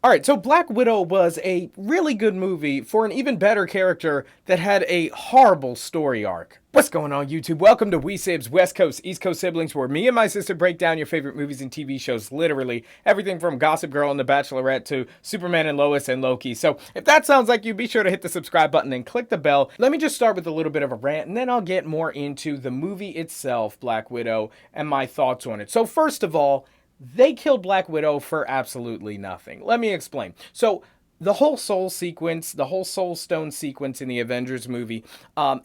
Alright, so Black Widow was a really good movie for an even better character that had a horrible story arc. What's going on, YouTube? Welcome to SIBZ, West Coast, East Coast siblings, where me and my sister break down your favorite movies and TV shows, literally everything from Gossip Girl and The Bachelorette to Superman and Lois and Loki. So if that sounds like you, be sure to hit the subscribe button and click the bell. Let me just start with a little bit of a rant, and then I'll get more into the movie itself, Black Widow, and my thoughts on it. So first of all, they killed Black Widow for absolutely nothing. Let me explain. So the whole Soul sequence, the whole Soul Stone sequence in the Avengers movie,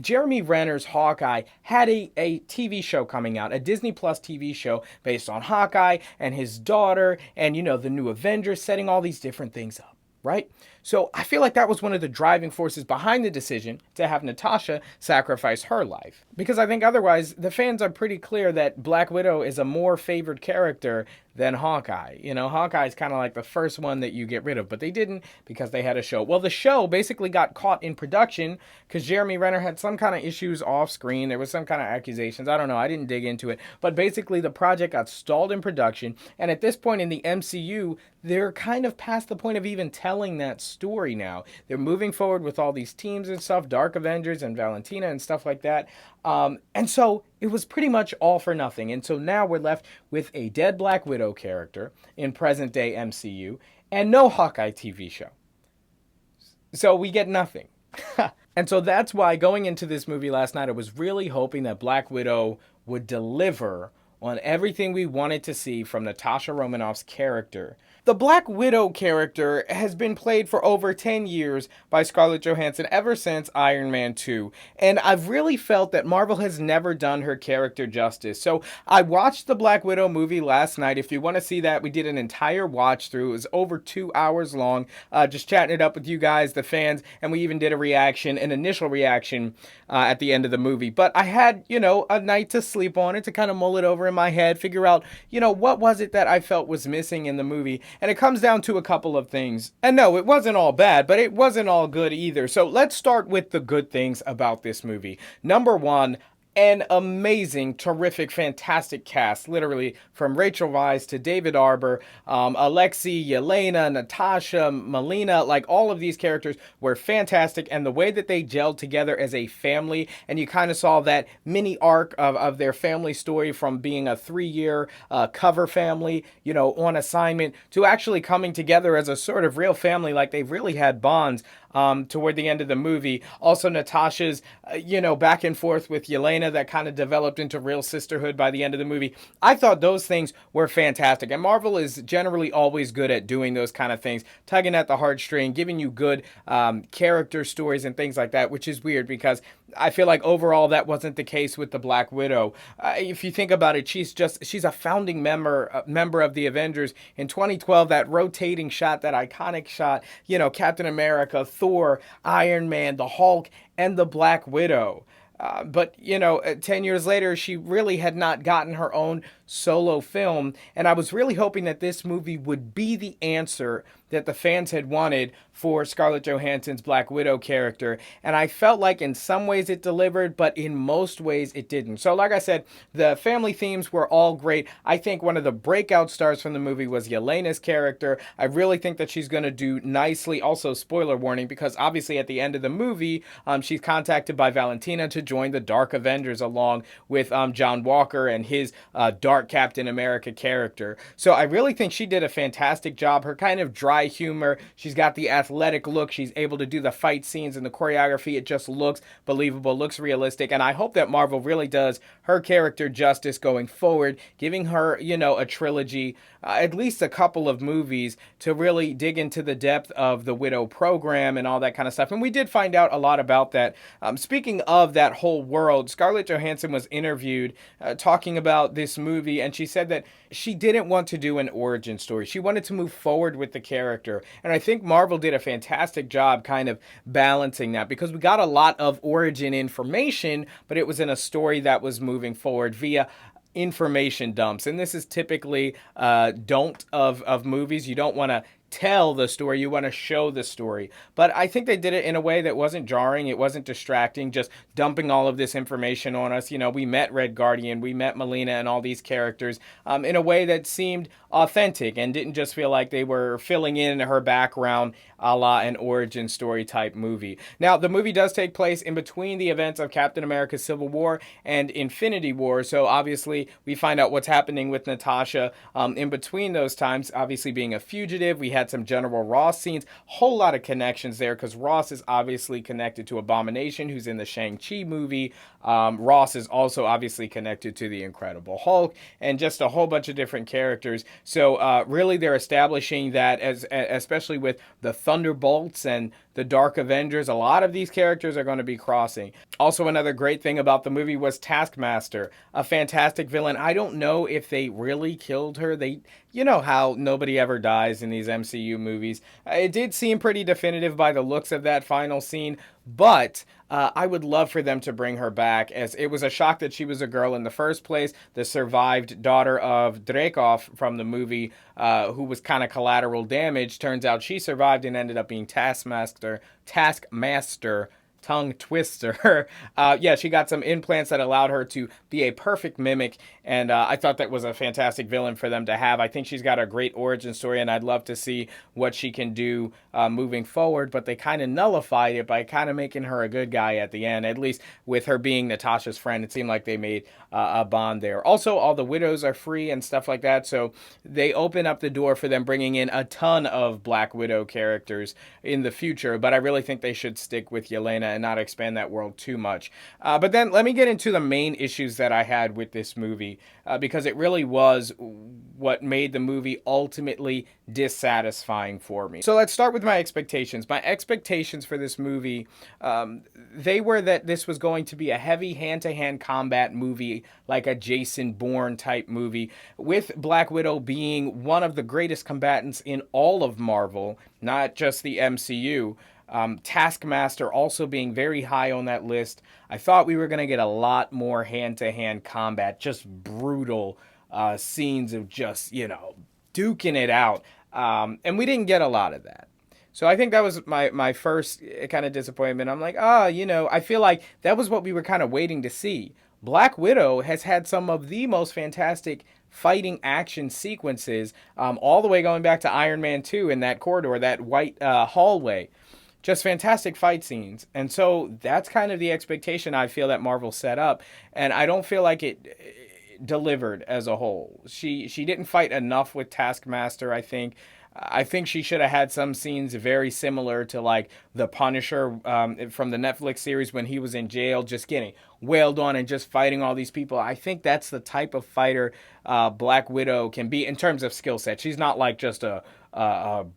Jeremy Renner's Hawkeye had a TV show coming out, a Disney Plus TV show based on Hawkeye and his daughter and, you know, the new Avengers, setting all these different things up, right? So I feel like that was one of the driving forces behind the decision to have Natasha sacrifice her life. Because I think otherwise, the fans are pretty clear that Black Widow is a more favored character than Hawkeye. You know, Hawkeye is kind of like the first one that you get rid of, but they didn't because they had a show. Well, the show basically got caught in production because Jeremy Renner had some kind of issues off screen. There was some kind of accusations. I don't know. I didn't dig into it. But basically, the project got stalled in production. And at this point in the MCU, they're kind of past the point of even telling that story now. They're moving forward with all these teams and stuff, Dark Avengers and Valentina and stuff like that. And so it was pretty much all for nothing. And so now we're left with a dead Black Widow character in present day MCU and no Hawkeye TV show. So we get nothing. And so that's why going into this movie last night, I was really hoping that Black Widow would deliver on everything we wanted to see from Natasha Romanoff's character. The Black Widow character has been played for over 10 years by Scarlett Johansson ever since Iron Man 2. And I've really felt that Marvel has never done her character justice. So I watched the Black Widow movie last night. If you want to see that, we did an entire watch through. It was over 2 hours long, just chatting it up with you guys, the fans, and we even did a reaction, an initial reaction at the end of the movie. But I had, you know, a night to sleep on it, to kind of mull it over in my head, figure out, you know, what was it that I felt was missing in the movie. And it comes down to a couple of things. And no, it wasn't all bad, but it wasn't all good either. So let's start with the good things about this movie. Number one, an amazing, terrific, fantastic cast, literally from Rachel Weisz to David Arbor, Alexei, Yelena, Natasha, Melina, like all of these characters were fantastic, and the way that they gelled together as a family, and you kind of saw that mini arc of their family story from being a 3-year cover family, you know, on assignment, to actually coming together as a sort of real family, like they really had bonds. Toward the end of the movie. Also, Natasha's, you know, back and forth with Yelena that kind of developed into real sisterhood by the end of the movie. I thought those things were fantastic. And Marvel is generally always good at doing those kind of things, tugging at the heartstring, giving you good character stories and things like that, which is weird because I feel like overall that wasn't the case with the Black Widow. If you think about it, she's a founding member of the Avengers. In 2012, that rotating shot, that iconic shot, you know, Captain America, Thor, Iron Man, the Hulk, and the Black Widow. But, you know, 10 years later, she really had not gotten her own solo film. And I was really hoping that this movie would be the answer that the fans had wanted for Scarlett Johansson's Black Widow character. And I felt like in some ways it delivered, but in most ways it didn't. So like I said, the family themes were all great. I think one of the breakout stars from the movie was Yelena's character. I really think that she's going to do nicely. Also, spoiler warning, because obviously at the end of the movie, she's contacted by Valentina to join the Dark Avengers along with John Walker and his Dark Captain America character. So I really think she did a fantastic job. Her kind of dry humor, she's got the athletic look, she's able to do the fight scenes and the choreography. It just looks believable, looks realistic, and I hope that Marvel really does her character justice going forward, giving her, you know, a trilogy, at least a couple of movies to really dig into the depth of the Widow program and all that kind of stuff. And we did find out a lot about that. Speaking of that whole world, Scarlett Johansson was interviewed talking about this movie, and she said that she didn't want to do an origin story. She wanted to move forward with the character. And I think Marvel did a fantastic job kind of balancing that, because we got a lot of origin information, but it was in a story that was moving forward via information dumps. And this is typically don't of movies. You don't want to tell the story, you want to show the story. But I think they did it in a way that wasn't jarring, it wasn't distracting, just dumping all of this information on us. You know, we met Red Guardian, we met Melina and all these characters in a way that seemed authentic and didn't just feel like they were filling in her background a la an origin story type movie. Now, the movie does take place in between the events of Captain America Civil War and Infinity War, so obviously we find out what's happening with Natasha in between those times. Obviously being a fugitive, we had some General Ross scenes, whole lot of connections there because Ross is obviously connected to Abomination, who's in the Shang-Chi movie. Ross is also obviously connected to the Incredible Hulk and just a whole bunch of different characters. So really they're establishing that, especially with the Thunderbolts and the Dark Avengers, a lot of these characters are going to be crossing. Also, another great thing about the movie was Taskmaster, a fantastic villain. I don't know if they really killed her. You know how nobody ever dies in these MCU movies. It did seem pretty definitive by the looks of that final scene, but I would love for them to bring her back, as it was a shock that she was a girl in the first place. The survived daughter of Dreykov from the movie, who was kind of collateral damage, turns out she survived and ended up being Taskmaster, tongue twister. Yeah, she got some implants that allowed her to be a perfect mimic, and I thought that was a fantastic villain for them to have. I think she's got a great origin story, and I'd love to see what she can do moving forward, but they kind of nullified it by kind of making her a good guy at the end, at least with her being Natasha's friend. It seemed like they made a bond there. Also, all the widows are free and stuff like that, so they open up the door for them bringing in a ton of Black Widow characters in the future, but I really think they should stick with Yelena and not expand that world too much. But then let me get into the main issues that I had with this movie, because it really was what made the movie ultimately dissatisfying for me. So let's start with my expectations. My expectations for this movie, they were that this was going to be a heavy hand-to-hand combat movie, like a Jason Bourne type movie, with Black Widow being one of the greatest combatants in all of Marvel, not just the MCU. Taskmaster also being very high on that list. I thought we were going to get a lot more hand-to-hand combat, just brutal scenes of just, duking it out. And we didn't get a lot of that. So I think that was my first kind of disappointment. I'm like, I feel like that was what we were kind of waiting to see. Black Widow has had some of the most fantastic fighting action sequences, all the way going back to Iron Man 2 in that corridor, that white hallway. Just fantastic fight scenes. And so that's kind of the expectation I feel that Marvel set up. And I don't feel like it delivered as a whole. She didn't fight enough with Taskmaster, I think. I think she should have had some scenes very similar to like the Punisher from the Netflix series when he was in jail, just getting wailed on and just fighting all these people. I think that's the type of fighter Black Widow can be in terms of skill set. She's not like just a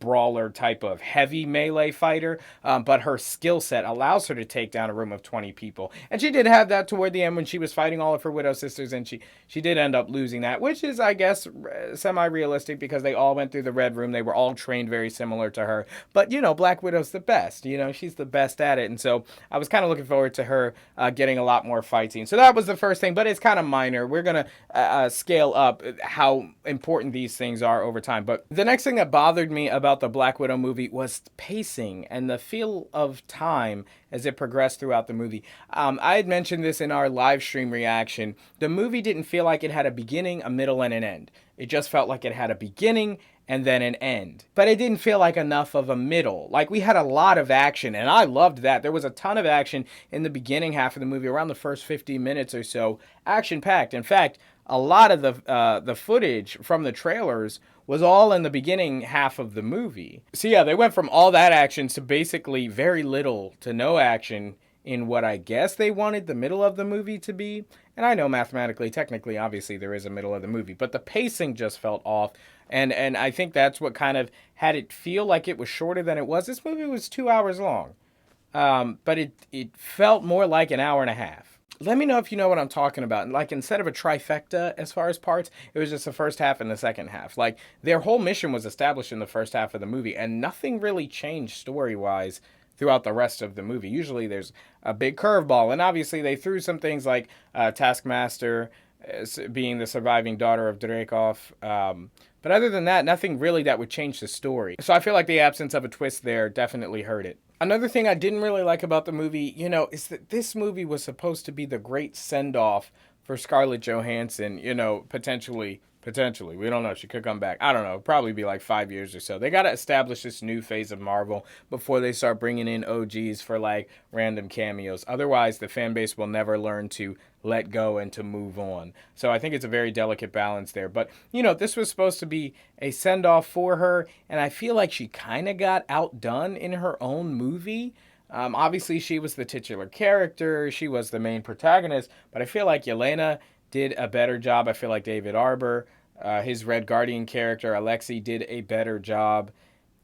brawler type of heavy melee fighter, but her skill set allows her to take down a room of 20 people. And she did have that toward the end when she was fighting all of her Widow sisters, and she did end up losing that, which is, I guess, semi-realistic because they all went through the Red Room. They were all trained very similar to her. But, Black Widow's the best. She's the best at it. And so I was kind of looking forward to her getting a lot more fight scenes. So that was the first thing, but it's kind of minor. We're going to scale up how important these things are over time. But the next thing that bothered me about the Black Widow movie was pacing and the feel of time as it progressed throughout the movie. I had mentioned this in our live stream reaction. The movie didn't feel like it had a beginning, a middle, and an end. It just felt like it had a beginning and then an end. But it didn't feel like enough of a middle. Like, we had a lot of action, and I loved that. There was a ton of action in the beginning half of the movie, around the first 50 minutes or so. Action-packed. In fact, a lot of the footage from the trailers was all in the beginning half of the movie. So yeah, they went from all that action to basically very little to no action in what I guess they wanted the middle of the movie to be. And I know mathematically, technically, obviously there is a middle of the movie, but the pacing just felt off. And I think that's what kind of had it feel like it was shorter than it was. This movie was 2 hours long, but it felt more like an hour and a half. Let me know if you know what I'm talking about. Like, instead of a trifecta as far as parts, it was just the first half and the second half. Like, their whole mission was established in the first half of the movie, and nothing really changed story-wise throughout the rest of the movie. Usually there's a big curveball, and obviously they threw some things like Taskmaster being the surviving daughter of Dreykov, But other than that, nothing really that would change the story. So I feel like the absence of a twist there definitely hurt it. Another thing I didn't really like about the movie, is that this movie was supposed to be the great send-off for Scarlett Johansson, potentially. Potentially. We don't know. She could come back. I don't know. Probably be like 5 years or so. They got to establish this new phase of Marvel before they start bringing in OGs for like random cameos. Otherwise, the fan base will never learn to let go and to move on. So I think it's a very delicate balance there. But, this was supposed to be a send off for her. And I feel like she kind of got outdone in her own movie. Obviously, she was the titular character. She was the main protagonist. But I feel like Yelena did a better job. I feel like David Arbor, his Red Guardian character, Alexei, did a better job.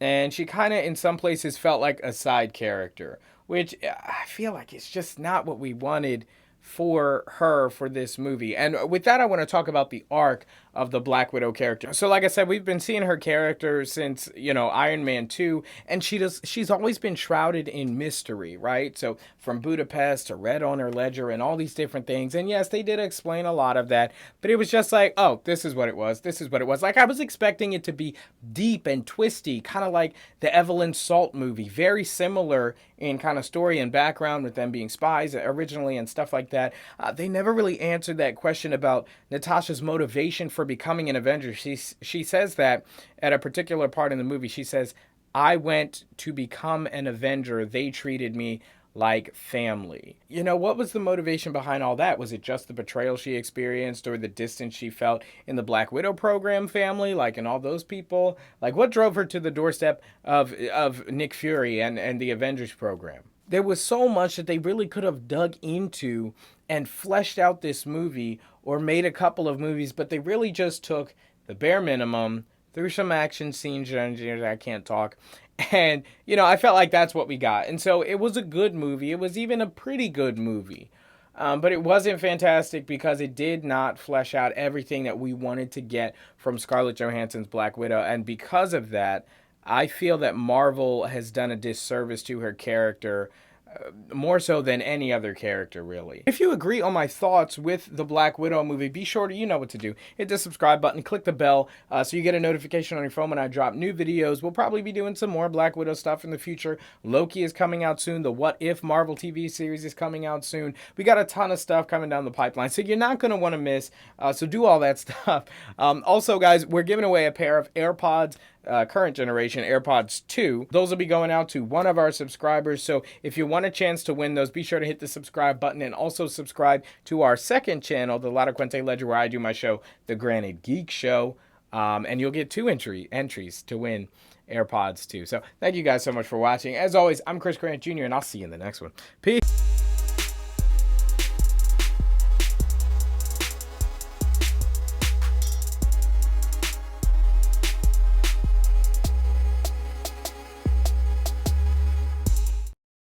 And she kind of, in some places, felt like a side character, which I feel like it's just not what we wanted for her for this movie. And with that, I want to talk about the arc of the Black Widow character. So like I said, we've been seeing her character since, Iron Man 2, and she's always been shrouded in mystery, right? So from Budapest to Red on her ledger and all these different things. And yes, they did explain a lot of that, but it was just like, oh, this is what it was. This is what it was. Like I was expecting it to be deep and twisty, kind of like the Evelyn Salt movie, very similar in kind of story and background with them being spies originally and stuff like that. They never really answered that question about Natasha's motivation for becoming an Avenger. She says that at a particular part in the movie. She says, I went to become an Avenger. They treated me like family. What was the motivation behind all that? Was it just the betrayal she experienced or the distance she felt in the Black Widow program family, like and all those people? Like what drove her to the doorstep of Nick Fury and the Avengers program? There was so much that they really could have dug into and fleshed out this movie or made a couple of movies, but they really just took the bare minimum, threw some action scenes, I can't talk, and, I felt like that's what we got. And so it was a good movie. It was even a pretty good movie. But it wasn't fantastic because it did not flesh out everything that we wanted to get from Scarlett Johansson's Black Widow. And because of that, I feel that Marvel has done a disservice to her character, more so than any other character, really. If you agree on my thoughts with the Black Widow movie, be sure to, you know what to do. Hit the subscribe button, click the bell, so you get a notification on your phone when I drop new videos. We'll probably be doing some more Black Widow stuff in the future. Loki is coming out soon. The What If Marvel TV series is coming out soon. We got a ton of stuff coming down the pipeline, so you're not going to want to miss. So do all that stuff. Also, guys, we're giving away a pair of AirPods, current generation AirPods 2. Those will be going out to one of our subscribers. So if you want a chance to win those, be sure to hit the subscribe button and also subscribe to our second channel, the Lada Quente Ledger, where I do my show, The Granted Geek Show. And you'll get two entries to win AirPods 2. So thank you guys so much for watching. As always, I'm Chris Grant Jr., and I'll see you in the next one. Peace.